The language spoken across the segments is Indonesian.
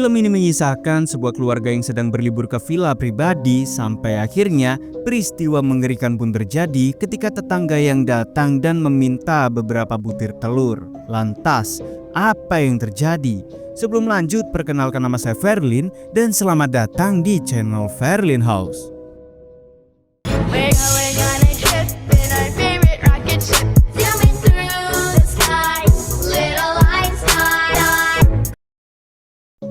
Film ini mengisahkan sebuah keluarga yang sedang berlibur ke villa pribadi sampai akhirnya peristiwa mengerikan pun terjadi ketika tetangga yang datang dan meminta beberapa butir telur. Lantas, apa yang terjadi? Sebelum lanjut, perkenalkan nama saya Verlin dan selamat datang di channel Verlin House.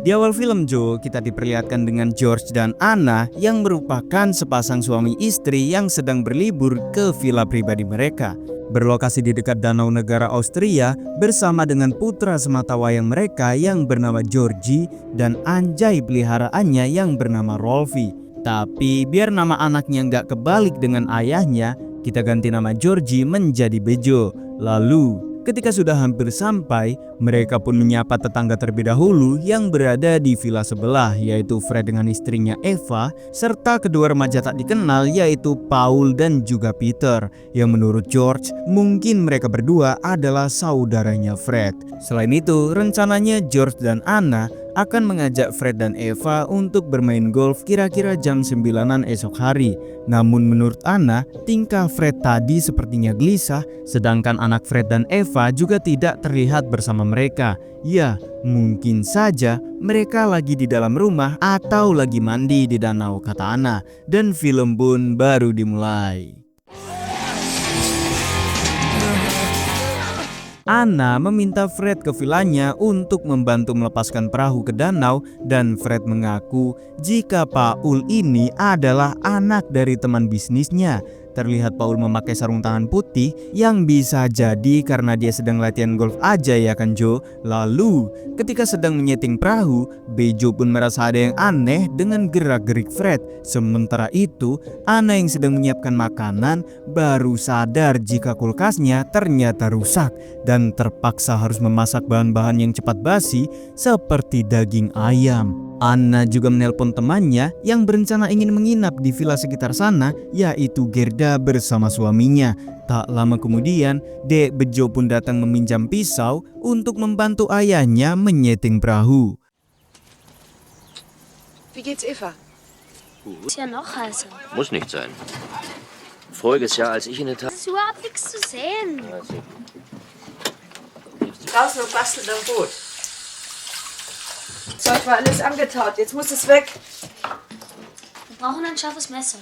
Di awal film Joe, kita diperlihatkan dengan George dan Anna yang merupakan sepasang suami istri yang sedang berlibur ke villa pribadi mereka. Berlokasi di dekat danau negara Austria bersama dengan putra sematawayang mereka yang bernama Georgie dan anjay peliharaannya yang bernama Rolfie. Tapi biar nama anaknya nggak kebalik dengan ayahnya, kita ganti nama Georgie menjadi Bejo. Lalu ketika sudah hampir sampai, mereka pun menyapa tetangga terlebih dahulu yang berada di villa sebelah, yaitu Fred dengan istrinya Eva, serta kedua remaja tak dikenal yaitu Paul dan juga Peter, yang menurut George mungkin mereka berdua adalah saudaranya Fred. Selain itu, rencananya George dan Anna akan mengajak Fred dan Eva untuk bermain golf kira-kira jam 9-an esok hari. Namun menurut Anna, tingkah Fred tadi sepertinya gelisah, sedangkan anak Fred dan Eva juga tidak terlihat bersama mereka. Ya, mungkin saja mereka lagi di dalam rumah atau lagi mandi di danau, kata Anna. Dan film pun baru dimulai. Anna meminta Fred ke villanya untuk membantu melepaskan perahu ke danau dan Fred mengaku jika Paul ini adalah anak dari teman bisnisnya. Terlihat Paul memakai sarung tangan putih yang bisa jadi karena dia sedang latihan golf aja ya kan Joe. Lalu ketika sedang menyeting perahu, Bejo pun merasa ada yang aneh dengan gerak-gerik Fred. Sementara itu Anna yang sedang menyiapkan makanan baru sadar jika kulkasnya ternyata rusak dan terpaksa harus memasak bahan-bahan yang cepat basi seperti daging ayam. Anna juga menelpon temannya yang berencana ingin menginap di villa sekitar sana, yaitu Gerda bersama suaminya. Tak lama kemudian, Dek Bejo pun datang meminjam pisau untuk membantu ayahnya menyeting perahu. Wie geht's Eva? Ist ja noch heißer. Muss nicht sein. Voriges Jahr, als ich in Italien... Es ist überhaupt nichts zu sehen. Draußen und basteln am Boot. Zeug war alles angetaut, jetzt muss es weg. Wir brauchen ein scharfes Messer.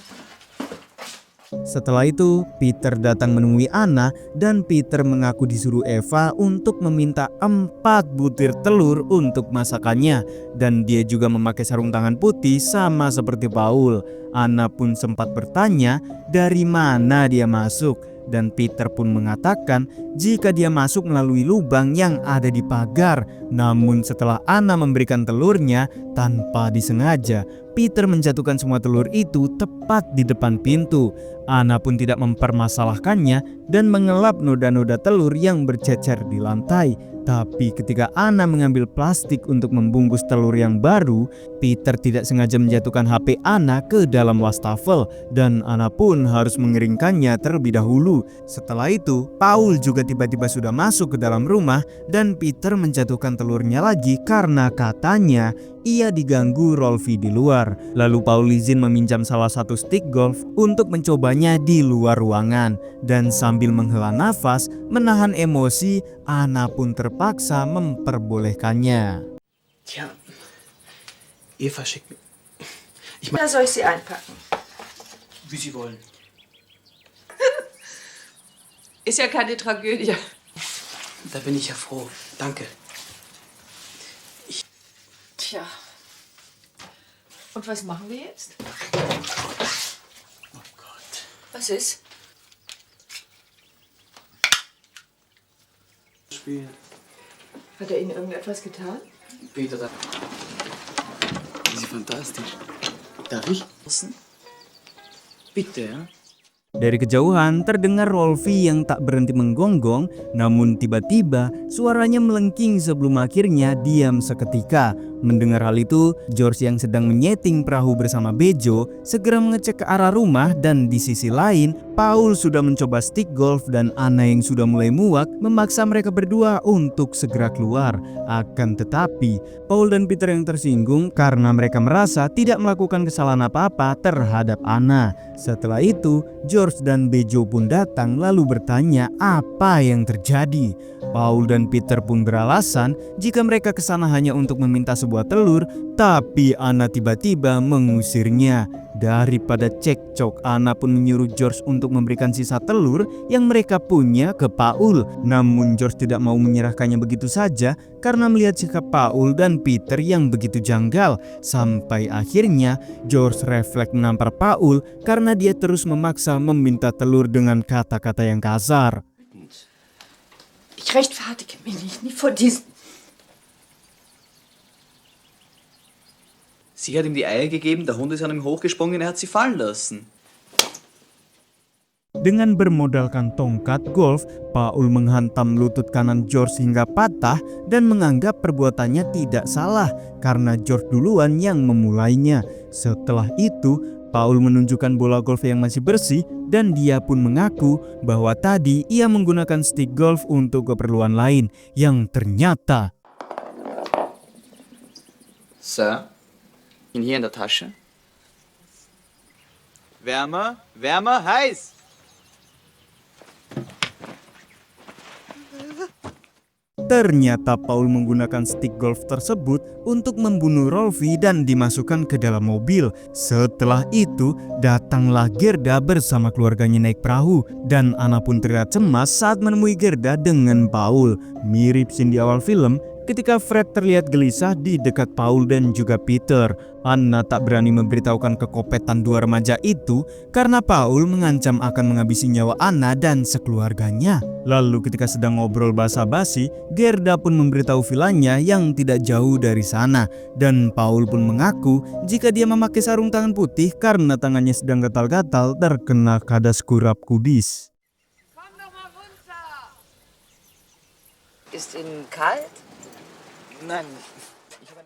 Setelah itu, Peter datang menemui Anna dan Peter mengaku disuruh Eva untuk meminta 4 butir telur untuk masakannya. Dan dia juga memakai sarung tangan putih sama seperti Paul. Anna pun sempat bertanya dari mana dia masuk. Dan Peter pun mengatakan jika dia masuk melalui lubang yang ada di pagar. Namun setelah Anna memberikan telurnya tanpa disengaja, Peter menjatuhkan semua telur itu tepat di depan pintu. Anna pun tidak mempermasalahkannya dan mengelap noda-noda telur yang bercecer di lantai. Tapi ketika Anna mengambil plastik untuk membungkus telur yang baru, Peter tidak sengaja menjatuhkan HP Anna ke dalam wastafel dan Anna pun harus mengeringkannya terlebih dahulu. Setelah itu, Paul juga tiba-tiba sudah masuk ke dalam rumah dan Peter menjatuhkan telurnya lagi karena katanya ia diganggu Rolfie di luar. Lalu Paul izin meminjam salah satu stick golf untuk mencobanya di luar ruangan. Dan sambil menghela nafas, menahan emosi, Anna pun terpaksa memperbolehkannya. Tja, Eva schickt mir... Da soll ich sie einpacken. Wie Sie wollen. Ist ja keine Tragödie. Da bin ich ja froh. Danke. Tja. Und was machen wir jetzt? Oh Gott. Was ist? Spielen. Hat er Ihnen irgendetwas getan? Peter, da... Sie fantastisch. Darf ich? Bitte, ja? Dari kejauhan terdengar Rolfie yang tak berhenti menggonggong, namun tiba-tiba suaranya melengking sebelum akhirnya diam seketika. Mendengar hal itu, George yang sedang menyeting perahu bersama Bejo segera mengecek ke arah rumah, dan di sisi lain, Paul sudah mencoba stick golf dan Anna yang sudah mulai muak memaksa mereka berdua untuk segera keluar. Akan tetapi, Paul dan Peter yang tersinggung karena mereka merasa tidak melakukan kesalahan apa-apa terhadap Anna. Setelah itu, George dan Bejo pun datang lalu bertanya apa yang terjadi. Paul dan Peter pun beralasan jika mereka ke sana hanya untuk meminta sebuah telur, tapi Anna tiba-tiba mengusirnya. Daripada cekcok, Anna pun menyuruh George untuk memberikan sisa telur yang mereka punya ke Paul. Namun George tidak mau menyerahkannya begitu saja karena melihat sikap Paul dan Peter yang begitu janggal. Sampai akhirnya George refleks menampar Paul karena dia terus memaksa meminta telur dengan kata-kata yang kasar. Ich rechtfertige mich nicht vor diesen. Sie hat ihm die Eier gegeben, der Hund ist an ihm hochgesprungen, er hat sie fallen lassen. Dengan bermodalkan tongkat golf, Paul menghantam lutut kanan George hingga patah dan menganggap perbuatannya tidak salah karena George duluan yang memulainya. Setelah itu, Paul menunjukkan bola golf yang masih bersih dan dia pun mengaku bahwa tadi ia menggunakan stick golf untuk keperluan lain yang ternyata. Sir, ihn hier in der Tasche. Wärmer, wärmer, heiß! Ternyata Paul menggunakan stick golf tersebut untuk membunuh Rolfi dan dimasukkan ke dalam mobil. Setelah itu, datanglah Gerda bersama keluarganya naik perahu, dan Anna pun terlihat cemas saat menemui Gerda dengan Paul. Mirip scene di awal film ketika Fred terlihat gelisah di dekat Paul dan juga Peter. Anna tak berani memberitahukan kekopetan dua remaja itu karena Paul mengancam akan menghabisi nyawa Anna dan sekeluarganya. Lalu ketika sedang ngobrol basa-basi, Gerda pun memberitahu vilanya yang tidak jauh dari sana. Dan Paul pun mengaku jika dia memakai sarung tangan putih karena tangannya sedang gatal-gatal terkena kadas kurap kudis. Ist Ihnen kalt? Nein,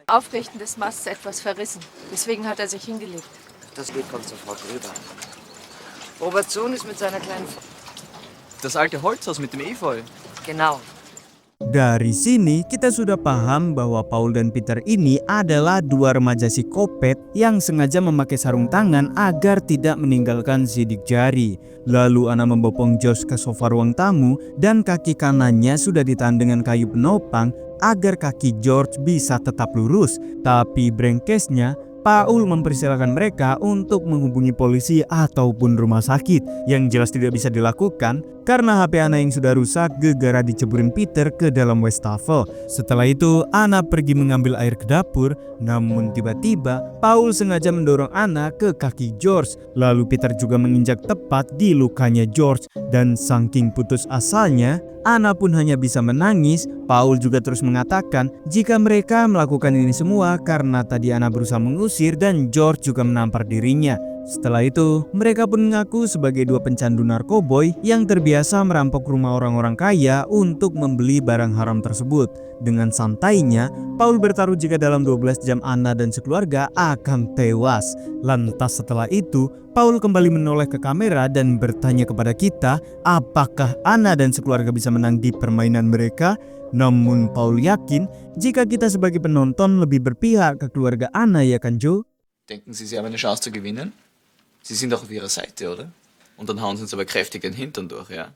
Aufrichten des Masts etwas verrissen. Deswegen hat er sich hingelegt. Das Lied kommt sofort rüber. Roberts Sohn ist mit seiner kleinen... das alte Holzhaus mit dem Efeu. Genau. Dari sini kita sudah paham bahwa Paul dan Peter ini adalah dua remaja psikopat yang sengaja memakai sarung tangan agar tidak meninggalkan sidik jari. Lalu Anna membopong George ke sofa ruang tamu dan kaki kanannya sudah ditahan dengan kayu penopang agar kaki George bisa tetap lurus. Tapi brengkesnya, Paul mempersilahkan mereka untuk menghubungi polisi ataupun rumah sakit, yang jelas tidak bisa dilakukan karena HP Anna yang sudah rusak gegara diceburin Peter ke dalam wastafel. Setelah itu Anna pergi mengambil air ke dapur, namun tiba-tiba Paul sengaja mendorong Anna ke kaki George. Lalu Peter juga menginjak tepat di lukanya George, dan saking putus asalnya Anna pun hanya bisa menangis. Paul juga terus mengatakan jika mereka melakukan ini semua karena tadi Anna berusaha mengusir dan George juga menampar dirinya. Setelah itu, mereka pun mengaku sebagai dua pencandu narkoboy yang terbiasa merampok rumah orang-orang kaya untuk membeli barang haram tersebut. Dengan santainya, Paul bertaruh jika dalam 12 jam Anna dan sekeluarga akan tewas. Lantas setelah itu, Paul kembali menoleh ke kamera dan bertanya kepada kita apakah Anna dan sekeluarga bisa menang di permainan mereka. Namun Paul yakin jika kita sebagai penonton lebih berpihak ke keluarga Anna, ya kan Joe? Denken Sie, Sie haben eine Chance zu gewinnen? Sie sind doch auf Ihrer Seite, oder? Und dann hauen Sie uns aber kräftig den Hintern durch, ja?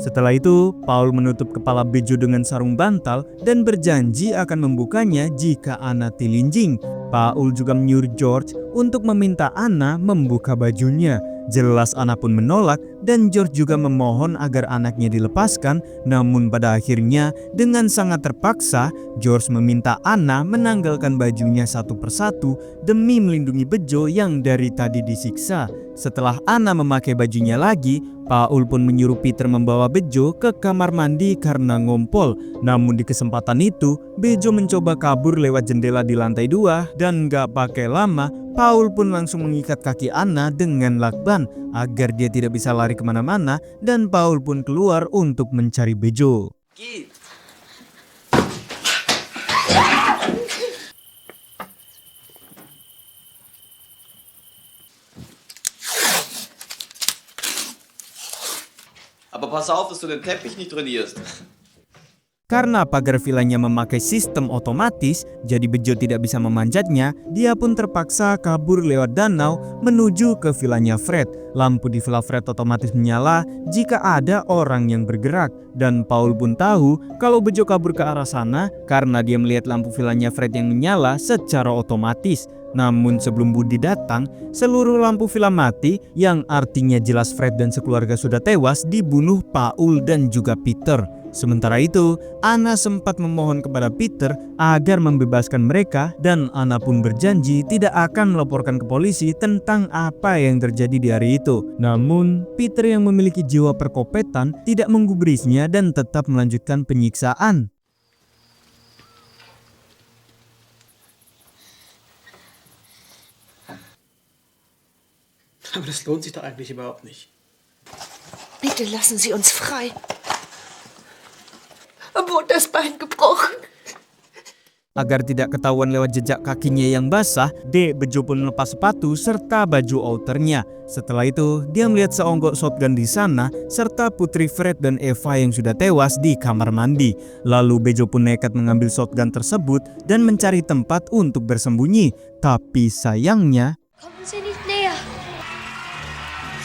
Setelah itu, Paul menutup kepala Bejo dengan sarung bantal dan berjanji akan membukanya jika Anna tilinjing. Paul juga menyuruh George untuk meminta Anna membuka bajunya. Jelas Anna pun menolak dan George juga memohon agar anaknya dilepaskan. Namun pada akhirnya dengan sangat terpaksa George meminta Anna menanggalkan bajunya satu persatu demi melindungi Bejo yang dari tadi disiksa. Setelah Anna memakai bajunya lagi, Paul pun menyuruh Peter membawa Bejo ke kamar mandi karena ngompol. Namun di kesempatan itu Bejo mencoba kabur lewat jendela di lantai 2 dan gak pakai lama Paul pun langsung mengikat kaki Anna dengan lakban agar dia tidak bisa lari kemana-mana, dan Paul pun keluar untuk mencari Bejo. Aber pass auf, dass du den Teppich nicht ruinierst. Karena pagar vilanya memakai sistem otomatis, jadi Bejo tidak bisa memanjatnya, dia pun terpaksa kabur lewat danau menuju ke vilanya Fred. Lampu di villa Fred otomatis menyala jika ada orang yang bergerak. Dan Paul pun tahu kalau Bejo kabur ke arah sana karena dia melihat lampu vilanya Fred yang menyala secara otomatis. Namun sebelum Budi datang, seluruh lampu villa mati, yang artinya jelas Fred dan sekeluarga sudah tewas dibunuh Paul dan juga Peter. Sementara itu, Anna sempat memohon kepada Peter agar membebaskan mereka dan Anna pun berjanji tidak akan melaporkan ke polisi tentang apa yang terjadi di hari itu. Namun, Peter yang memiliki jiwa perkopetan tidak menggubrisnya dan tetap melanjutkan penyiksaan. Aber das lohnt sich doch eigentlich überhaupt nicht. Bitte lassen Sie uns frei. Wurde das Bein gebrochen? Agar tidak ketahuan lewat jejak kakinya yang basah, Bejo pun melepas sepatu serta baju outernya. Setelah itu, dia melihat seonggok shotgun di sana serta putri Fred dan Eva yang sudah tewas di kamar mandi. Lalu Bejo pun nekat mengambil shotgun tersebut dan mencari tempat untuk bersembunyi. Tapi sayangnya, Kommen Sie nicht näher.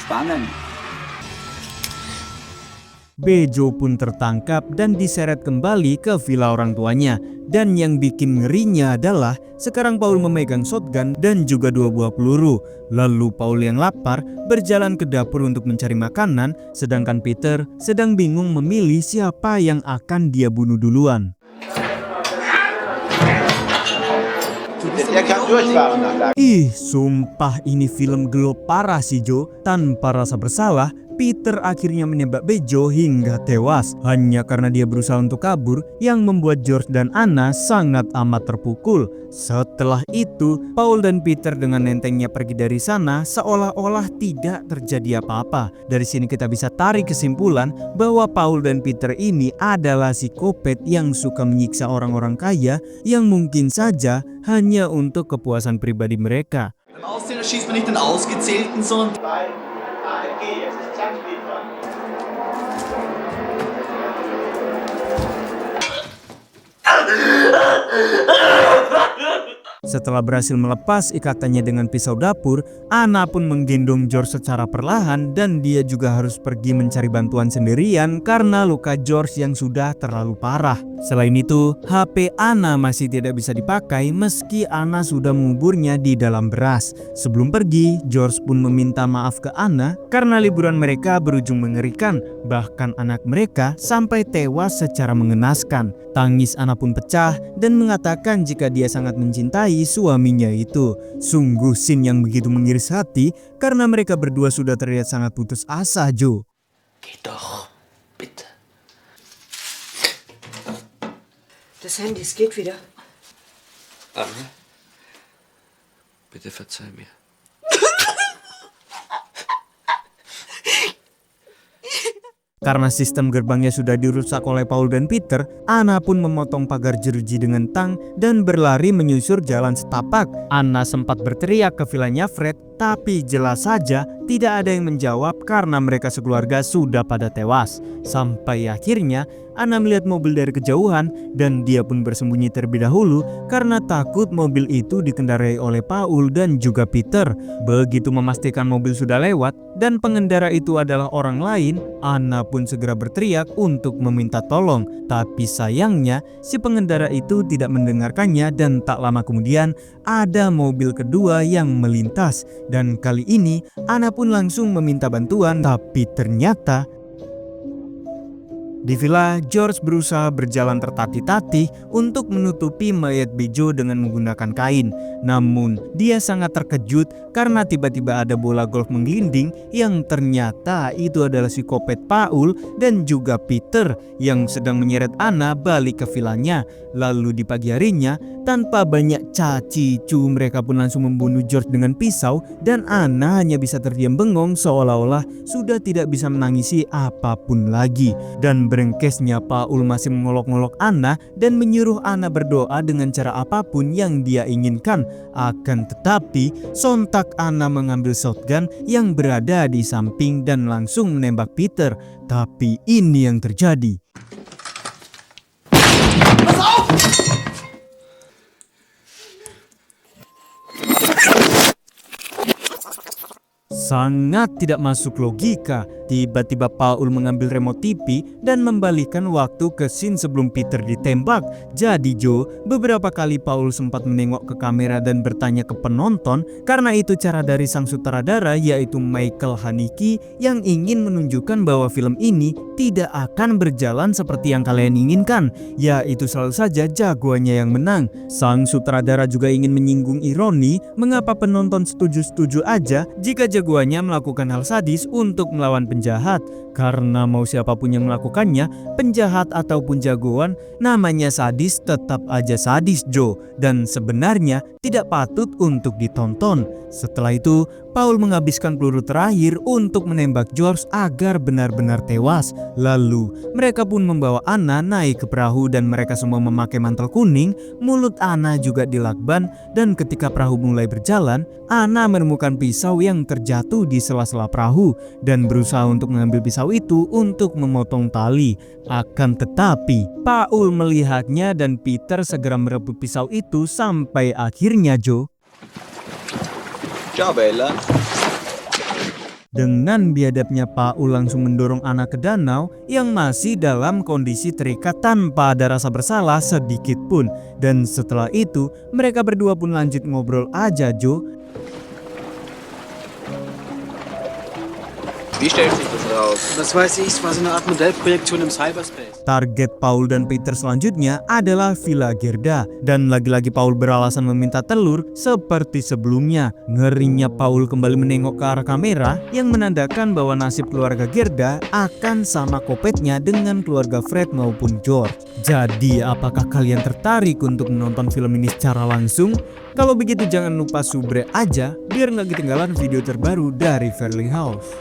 Spannend. Bejo pun tertangkap dan diseret kembali ke villa orang tuanya. Dan yang bikin ngerinya adalah sekarang Paul memegang shotgun dan juga 2 buah peluru. Lalu Paul yang lapar berjalan ke dapur untuk mencari makanan, sedangkan Peter sedang bingung memilih siapa yang akan dia bunuh duluan. Ih, sumpah ini film gelap parah sih Jo. Tanpa rasa bersalah, Peter akhirnya menembak Bejo hingga tewas hanya karena dia berusaha untuk kabur, yang membuat George dan Anna sangat amat terpukul. Setelah itu, Paul dan Peter dengan entengnya pergi dari sana seolah-olah tidak terjadi apa-apa. Dari sini kita bisa tarik kesimpulan bahwa Paul dan Peter ini adalah psikopat yang suka menyiksa orang-orang kaya yang mungkin saja hanya untuk kepuasan pribadi mereka. Beim Auszähler schießt man nicht den Ausgezählten, sondern... Setelah berhasil melepas ikatannya dengan pisau dapur, Anna pun menggendong George secara perlahan dan dia juga harus pergi mencari bantuan sendirian karena luka George yang sudah terlalu parah. Selain itu, HP Anna masih tidak bisa dipakai meski Anna sudah menguburnya di dalam beras. Sebelum pergi, George pun meminta maaf ke Anna karena liburan mereka berujung mengerikan. Bahkan anak mereka sampai tewas secara mengenaskan. Tangis Anna pun pecah dan mengatakan jika dia sangat mencintai suaminya itu. Sungguh scene yang begitu mengiris hati karena mereka berdua sudah terlihat sangat putus asa, Jo. Geh doch, bitte. Das Handy, es geht wieder. Anna, bitte verzeih mir. Karena sistem gerbangnya sudah dirusak oleh Paul dan Peter, Anna pun memotong pagar jeruji dengan tang dan berlari menyusur jalan setapak. Anna sempat berteriak ke vilanya Fred, tapi jelas saja tidak ada yang menjawab karena mereka sekeluarga sudah pada tewas. Sampai akhirnya Anna melihat mobil dari kejauhan dan dia pun bersembunyi terlebih dahulu karena takut mobil itu dikendarai oleh Paul dan juga Peter. Begitu memastikan mobil sudah lewat dan pengendara itu adalah orang lain, Anna pun segera berteriak untuk meminta tolong. Tapi sayangnya si pengendara itu tidak mendengarkannya dan tak lama kemudian ada mobil kedua yang melintas. Dan kali ini Anna pun langsung meminta bantuan, tapi ternyata di villa, George berusaha berjalan tertatih-tatih untuk menutupi mayat Bejo dengan menggunakan kain. Namun, dia sangat terkejut karena tiba-tiba ada bola golf menggelinding yang ternyata itu adalah psikopat Paul dan juga Peter yang sedang menyeret Anna balik ke villanya. Lalu di pagi harinya, tanpa banyak cacicu, mereka pun langsung membunuh George dengan pisau dan Anna hanya bisa terdiam bengong seolah-olah sudah tidak bisa menangisi apapun lagi. Dan Berengkesnya Paul masih mengolok-ngolok Anna dan menyuruh Anna berdoa dengan cara apapun yang dia inginkan. Akan tetapi, sontak Anna mengambil shotgun yang berada di samping dan langsung menembak Peter. Tapi ini yang terjadi. Sangat tidak masuk logika. Tiba-tiba Paul mengambil remote TV dan membalikkan waktu ke scene sebelum Peter ditembak. Jadi Joe, beberapa kali Paul sempat menengok ke kamera dan bertanya ke penonton karena itu cara dari sang sutradara yaitu Michael Haneke yang ingin menunjukkan bahwa film ini tidak akan berjalan seperti yang kalian inginkan, yaitu selalu saja jagoannya yang menang. Sang sutradara juga ingin menyinggung ironi mengapa penonton setuju-setuju aja jika jagoannya melakukan hal sadis untuk melawan penjahat, karena mau siapapun yang melakukannya, penjahat ataupun jagoan, namanya sadis tetap aja sadis Joe, dan sebenarnya tidak patut untuk ditonton. Setelah itu, Paul menghabiskan peluru terakhir untuk menembak George agar benar-benar tewas. Lalu, mereka pun membawa Anna naik ke perahu dan mereka semua memakai mantel kuning. Mulut Anna juga dilakban dan ketika perahu mulai berjalan, Anna menemukan pisau yang terjatuh di sela-sela perahu dan berusaha untuk mengambil pisau itu untuk memotong tali. Akan tetapi, Paul melihatnya dan Peter segera merebut pisau itu sampai akhirnya Joe. Ciao Bella. Dengan biadabnya Paul langsung mendorong Anna ke danau yang masih dalam kondisi terikat tanpa ada rasa bersalah sedikit pun. Dan setelah itu mereka berdua pun lanjut ngobrol aja Joe. Wie stellt sich das raus? Was weiß ich, es war so eine Art Modellprojektion im Cyberspace. Target Paul dan Peter selanjutnya adalah Villa Gerda. Dan lagi-lagi Paul beralasan meminta telur seperti sebelumnya. Ngerinya Paul kembali menengok ke arah kamera yang menandakan bahwa nasib keluarga Gerda akan sama kopetnya dengan keluarga Fred maupun George. Jadi apakah kalian tertarik untuk menonton film ini secara langsung? Kalau begitu jangan lupa subrek aja biar nggak ketinggalan video terbaru dari Fairly House.